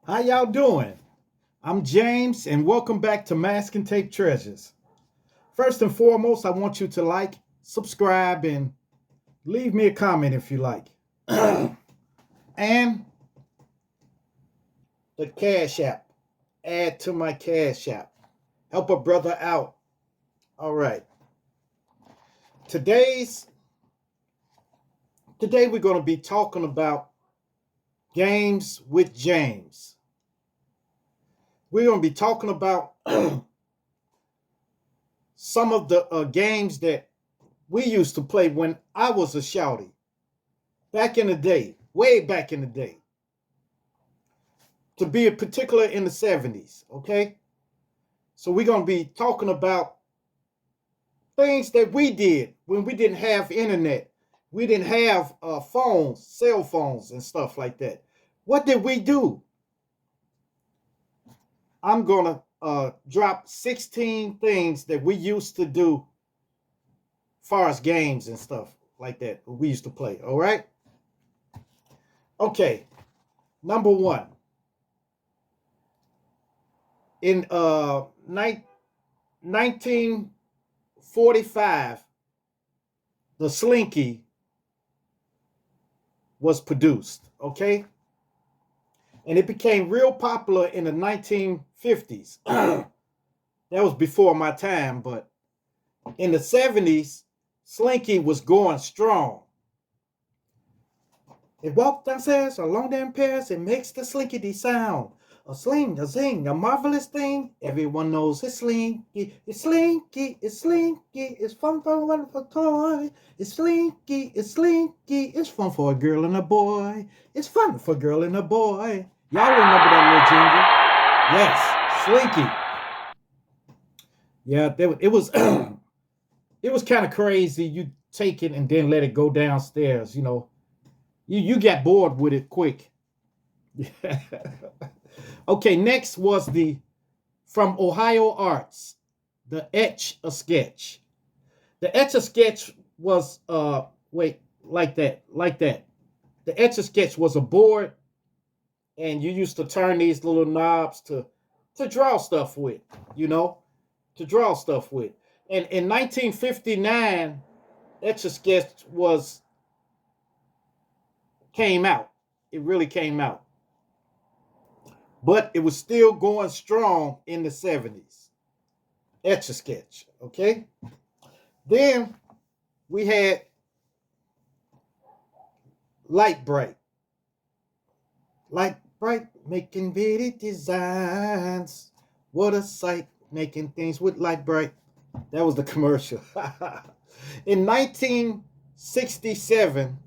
How y'all doing? I'm James, and welcome back to Mask and Tape Treasures. First and foremost, I want you to like, subscribe, and leave me a comment if you like. And the Cash App. Add to my Cash App. Help a brother out. All right. Today's Today we're going to be talking about games with James. We're going to be talking about some of the games that we used to play when I was a shouty. Back in the day, way back in the day. To be a particular in the 70s, okay? So we're going to be talking about things that we did when we didn't have internet. We didn't have phones, cell phones, and stuff like that. What did we do? I'm going to drop 16 things that we used to do as far as games and stuff like that we used to play, all right? Okay, number one. In 1945, the Slinky was produced, okay? And it became real popular in the 1950s. That was before my time, but in the 70s, Slinky was going strong. It walked downstairs along them pairs, it makes the slinkity sound. A sling, a zing, a marvelous thing. Everyone knows it's slinky, it's slinky, it's slinky, it's fun for a wonderful toy. It's slinky, it's slinky, it's fun for a girl and a boy. It's fun for a girl and a boy. Y'all remember that little jingle? Yes, Slinky. Yeah, it was it was kind of crazy. You take it and then let it go downstairs, you get bored with it quick. Okay, next was the from Ohio Arts, the Etch a Sketch. The Etch a Sketch was like that. The Etch a Sketch was a board, and you used to turn these little knobs to draw stuff with, you know, to draw stuff with. And in 1959, Etch a Sketch was came out. It really came out. But it was still going strong in the 70s. Etch a Sketch, okay? Then we had Light Bright. Light Bright making pretty designs. What a sight, making things with Light Bright. That was the commercial. In 1967,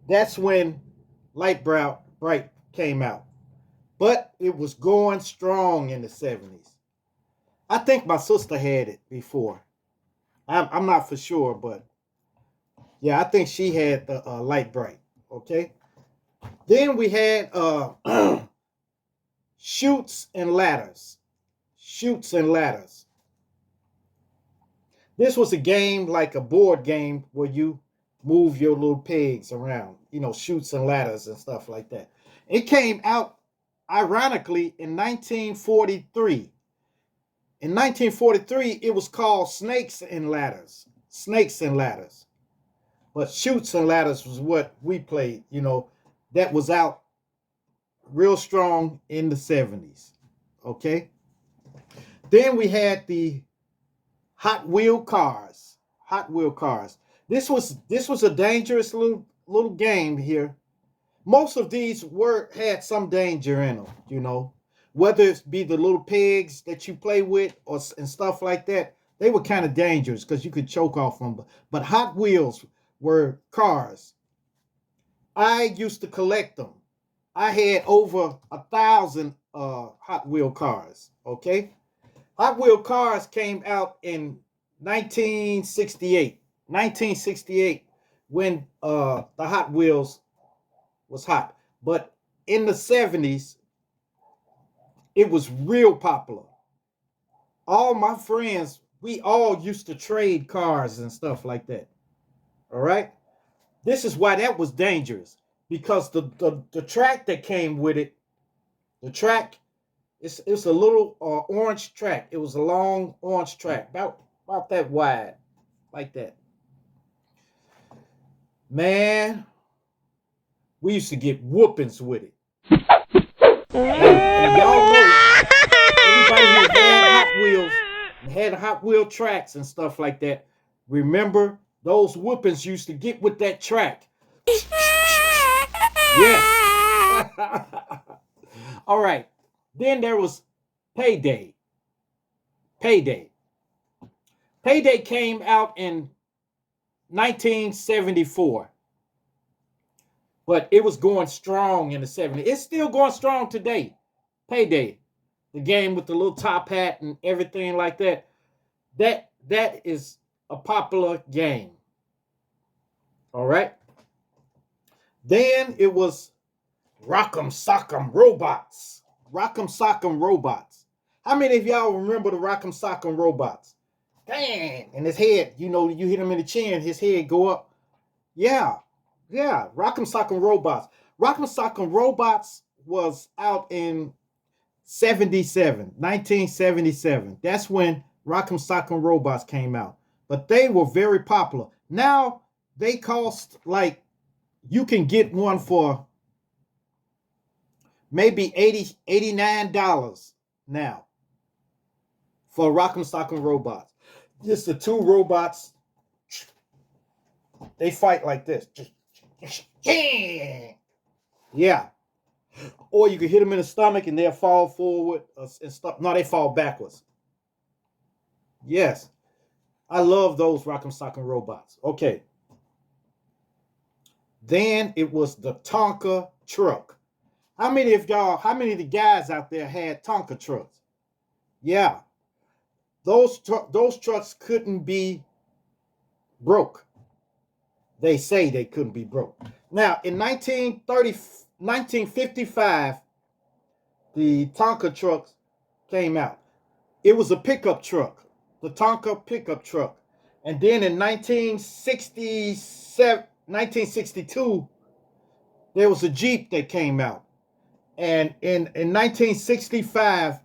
that's when Bright came out. But it was going strong in the 70s. I think my sister had it before. I'm not for sure, but yeah, I think she had the Light Bright. Okay. Then we had Shoots and Ladders. Shoots and Ladders. This was a game like a board game where you move your little pegs around, shoots and ladders and stuff like that. It came out ironically in 1943. In 1943, it was called Snakes and Ladders. Snakes and Ladders. But Shoots and Ladders was what we played, that was out real strong in the 70s. Okay? Then we had the Hot Wheel cars. Hot Wheel cars. This was a dangerous little game here. Most of these had some danger in them, whether it be the little pigs that you play with and stuff like that. They were kind of dangerous because you could choke off them. But Hot Wheels were cars. I used to collect them. I had over 1,000 Hot Wheel cars. Okay, Hot Wheel cars came out in 1968. 1968, when the Hot Wheels was hot. But in the 70s, it was real popular. All my friends, we all used to trade cars and stuff like that. All right. This is why that was dangerous, because the track that came with it The track, it's a little orange track. It was a long orange track, about that wide, like that. Man, we used to get whoopings with it. And y'all know everybody who had Hot Wheels and had Hot Wheel tracks and stuff like that. Remember those whoopings used to get with that track. Yes. All right. Then there was Payday. Payday. Payday came out in 1974, but it was going strong in the 70s. It's still going strong today. Payday, the game with the little top hat and everything like that. That is a popular game. All right. Then it was Rock'em Sock'em Robots. Rock'em Sock'em Robots. How many of y'all remember the Rock'em Sock'em Robots? Dang! And his head, you hit him in the chin, his head go up. Yeah, yeah. Rock'em Sock'em Robots. Rock'em Sock'em Robots was out in 1977. That's when Rock'em Sock'em Robots came out. But they were very popular. Now they cost like, you can get one for maybe $89 now for Rock'em Sock'em Robots. Just the two robots, they fight like this. Yeah. Or you can hit them in the stomach and they'll fall forward and stuff. No, they fall backwards. Yes. I love those Rock'em Sock'em Robots. Okay. Then it was the Tonka truck. How many of the guys out there had Tonka trucks? Yeah. Those trucks couldn't be broke. They say they couldn't be broke. Now, in 1955, the Tonka trucks came out. It was a pickup truck, the Tonka pickup truck. And then in 1962, there was a Jeep that came out. And in 1965,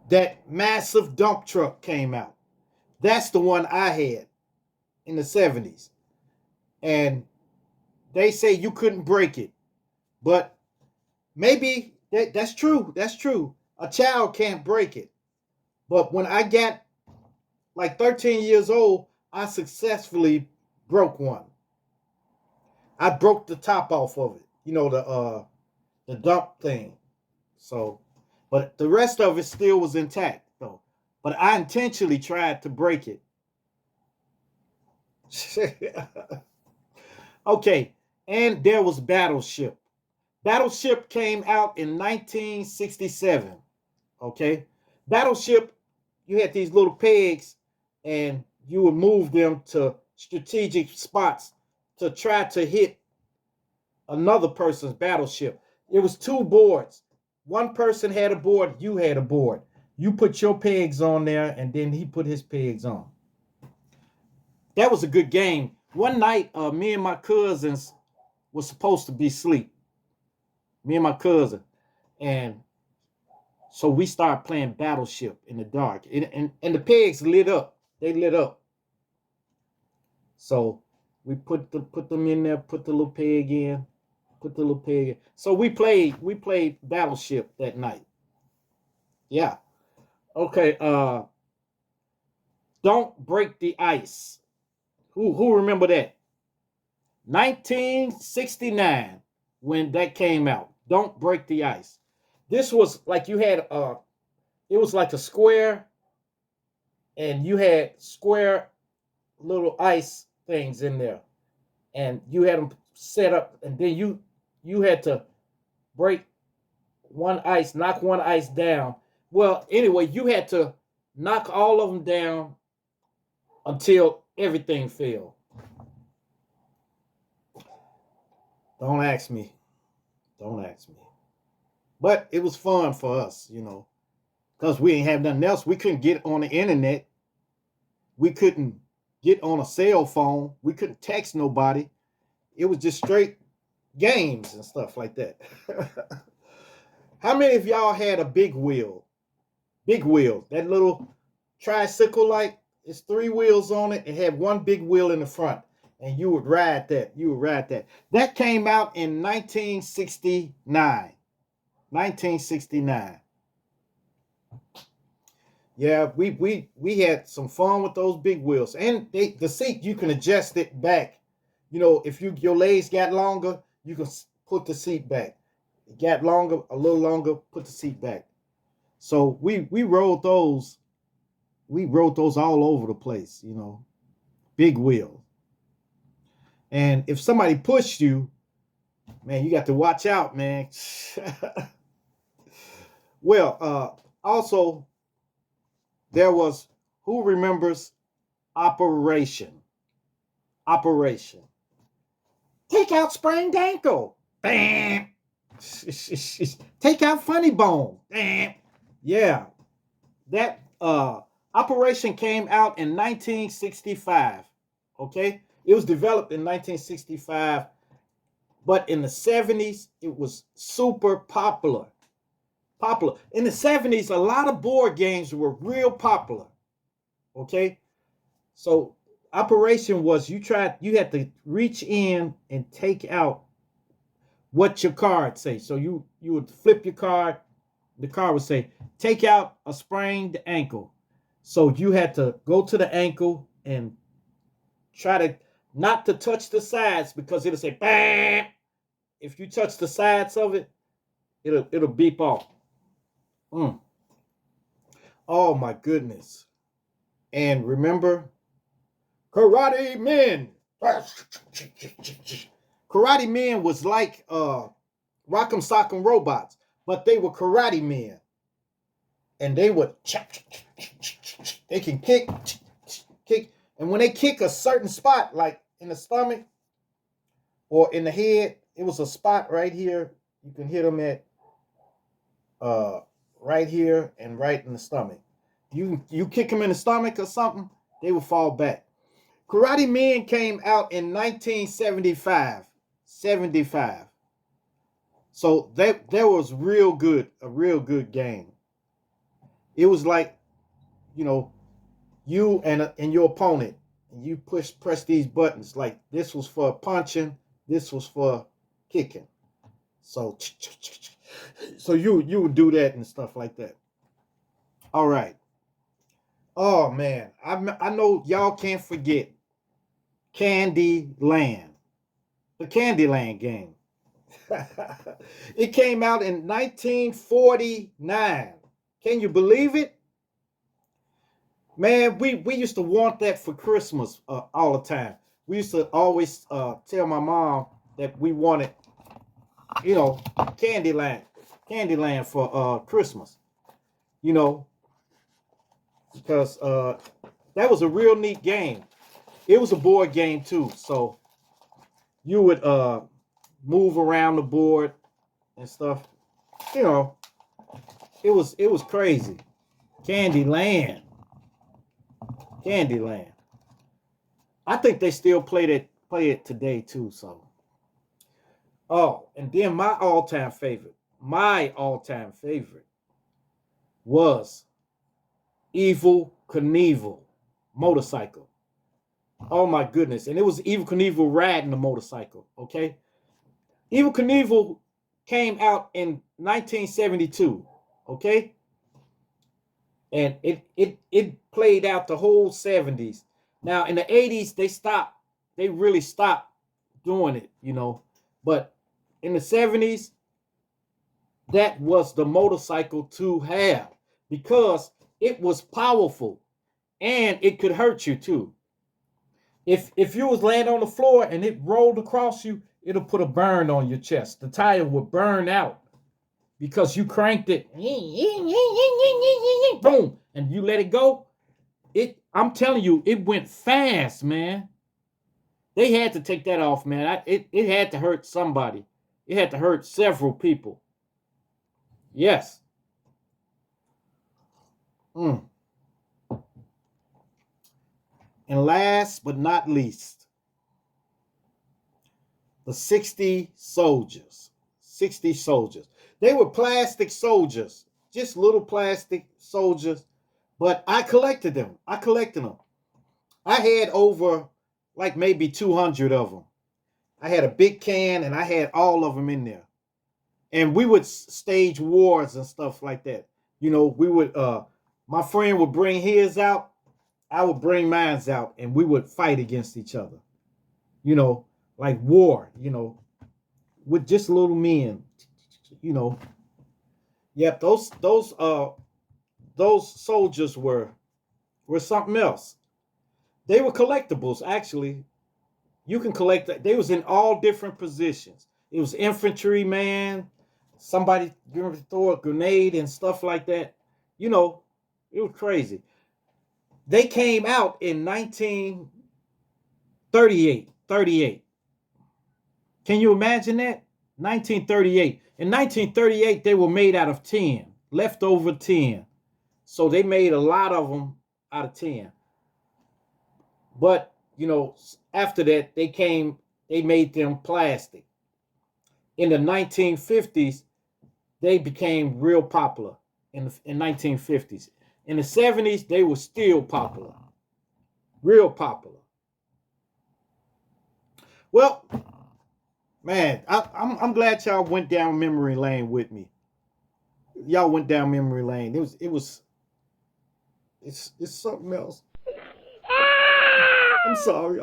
that massive dump truck came out. That's the one I had in the 70s. And they say you couldn't break it. But maybe that's true. That's true. A child can't break it. But when I got like 13 years old, I successfully broke one. I broke the top off of it. The dump thing. So, but the rest of it still was intact though. But I intentionally tried to break it. Okay, and there was Battleship. Battleship came out in 1967. Okay, Battleship, you had these little pegs, and you would move them to strategic spots to try to hit another person's battleship. It was two boards. One person had a board, you had a board. You put your pegs on there, and then he put his pegs on. That was a good game. One night, me and my cousins were supposed to be asleep. Me and my cousin. And so we started playing Battleship in the dark. And the pegs lit up. They lit up. So we put them in there, put the little peg in, put the little peg in. So we played Battleship that night. Yeah. Okay, Don't Break the Ice. Who remember that? 1969 when that came out. Don't Break the Ice. This was like it was like a square, and you had square little ice things in there, and you had them set up, and then you had to break knock one ice down. Well, anyway, you had to knock all of them down until everything fell. Don't ask me. Don't ask me. But it was fun for us, because we ain't have nothing else. We couldn't get on the internet. We couldn't get on a cell phone. We couldn't text nobody. It was just straight games and stuff like that. How many of y'all had a big wheel? Big wheel, that little tricycle like, it's 3 wheels on it. It had one big wheel in the front, and you would ride that. You would ride that. That came out in 1969. 1969. Yeah, we had some fun with those big wheels, and the seat, you can adjust it back. You know, if your legs got longer, you can put the seat back. It got longer, a little longer, put the seat back. So we rode those. We rode those all over the place. You know, big wheels. And if somebody pushed you, man, you got to watch out, man. Well, also there was, who remembers Operation? Operation. Take out sprained ankle. Bam. Take out funny bone. Bam. Yeah. That Operation came out in 1965. Okay? It was developed in 1965, but in the 70s it was super popular. Popular. In the 70s, a lot of board games were real popular. Okay? So Operation was, you had to reach in and take out what your card say. So you would flip your card, the card would say, take out a sprained ankle. So you had to go to the ankle and try to not to touch the sides, because it'll say bam. If you touch the sides of it, it'll beep off. Oh my goodness. And remember, Karate Men. Karate Men was like Rock'em Sock'em Robots, but they were karate men. And they would, they can kick, and when they kick a certain spot, like in the stomach or in the head, it was a spot right here. You can hit them at right here and right in the stomach. You kick them in the stomach or something, they will fall back. Karate Men came out in 1975. 75. So that was real good, a real good game. It was like, you know, you and your opponent, and you press these buttons. Like this was for punching, this was for kicking. So you would do that and stuff like that. All right. Oh man, I know y'all can't forget Candy Land, the Candy Land game. It came out in 1949. Can you believe it? Man, we used to want that for Christmas all the time. We used to always tell my mom that we wanted, you know, Candyland, Candyland for Christmas. You know, because that was a real neat game. It was a board game too, so you would move around the board and stuff. You know, it was crazy. Candyland. Candyland. I think they still play it today too. So, oh, and then my all-time favorite was Evel Knievel motorcycle. Oh my goodness! And it was Evel Knievel riding the motorcycle. Okay, Evel Knievel came out in 1972. Okay, and it played out the whole 70s. Now in the 80s they really stopped doing it, you know. But in the 70s, that was the motorcycle to have, because it was powerful and it could hurt you too. If you was laying on the floor and it rolled across you, it'll put a burn on your chest. The tire would burn out because you cranked it, boom, and you let it go. I'm telling you, it went fast, man. They had to take that off, man. It had to hurt somebody. It had to hurt several people. Yes. Mm. And last but not least, the 60 Soldiers. 60 soldiers. They were plastic soldiers, just little plastic soldiers, but I collected them. I collected them. I had over like maybe 200 of them. I had a big can and I had all of them in there. And we would stage wars and stuff like that. You know, we would my friend would bring his out, I would bring mine out, and we would fight against each other. You know, like war, you know, with just little men, you know. Yep, those soldiers were something else. They were collectibles, actually. You can collect that. They was in all different positions. It was infantry man, somebody going to throw a grenade and stuff like that. You know, it was crazy. They came out in 1938. 38. Can you imagine that? 1938. In 1938, they were made out of 10, leftover 10. So they made a lot of them out of 10. But, you know, after that, they made them plastic. In the 1950s, they became real popular in 1950s. In the 70s, they were still popular, real popular. Well, man, I'm glad y'all went down memory lane with me. Y'all went down memory lane. It's something else. I'm sorry.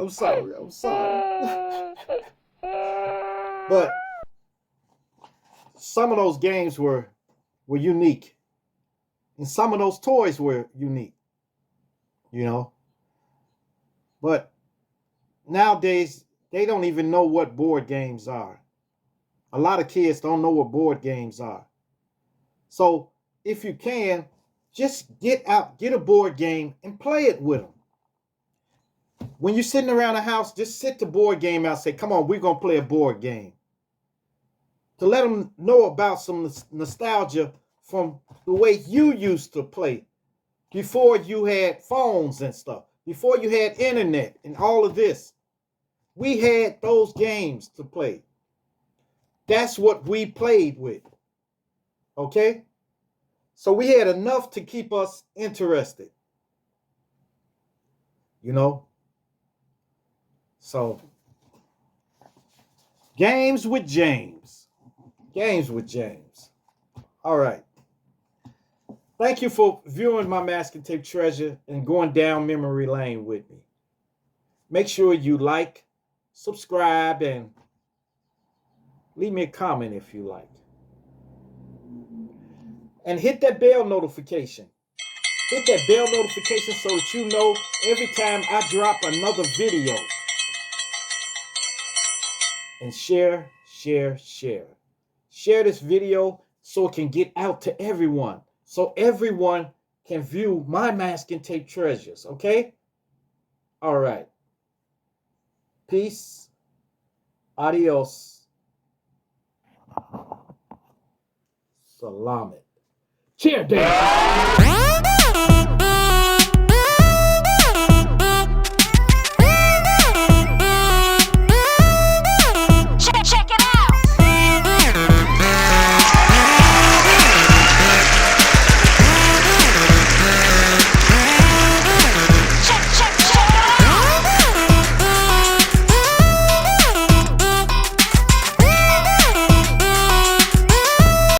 But some of those games were unique. And some of those toys were unique. You know. But nowadays, they don't even know what board games are. A lot of kids don't know what board games are. So if you can, just get a board game and play it with them. When you're sitting around the house, just sit the board game out and say, come on, we're going to play a board game. To let them know about some nostalgia from the way you used to play before you had phones and stuff, before you had internet and all of this. We had those games to play. That's what we played with. Okay? So we had enough to keep us interested. You know? So, games with James. Games with James. All right. Thank you for viewing my Masking Tape Treasure and going down memory lane with me. Make sure you like, subscribe, and leave me a comment if you like. And hit that bell notification. Hit that bell notification so that you know every time I drop another video. And share. Share this video so it can get out to everyone. So everyone can view my Masking Tape Treasures, okay? All right. Peace. Adios. Salamat. Cheer, Dan.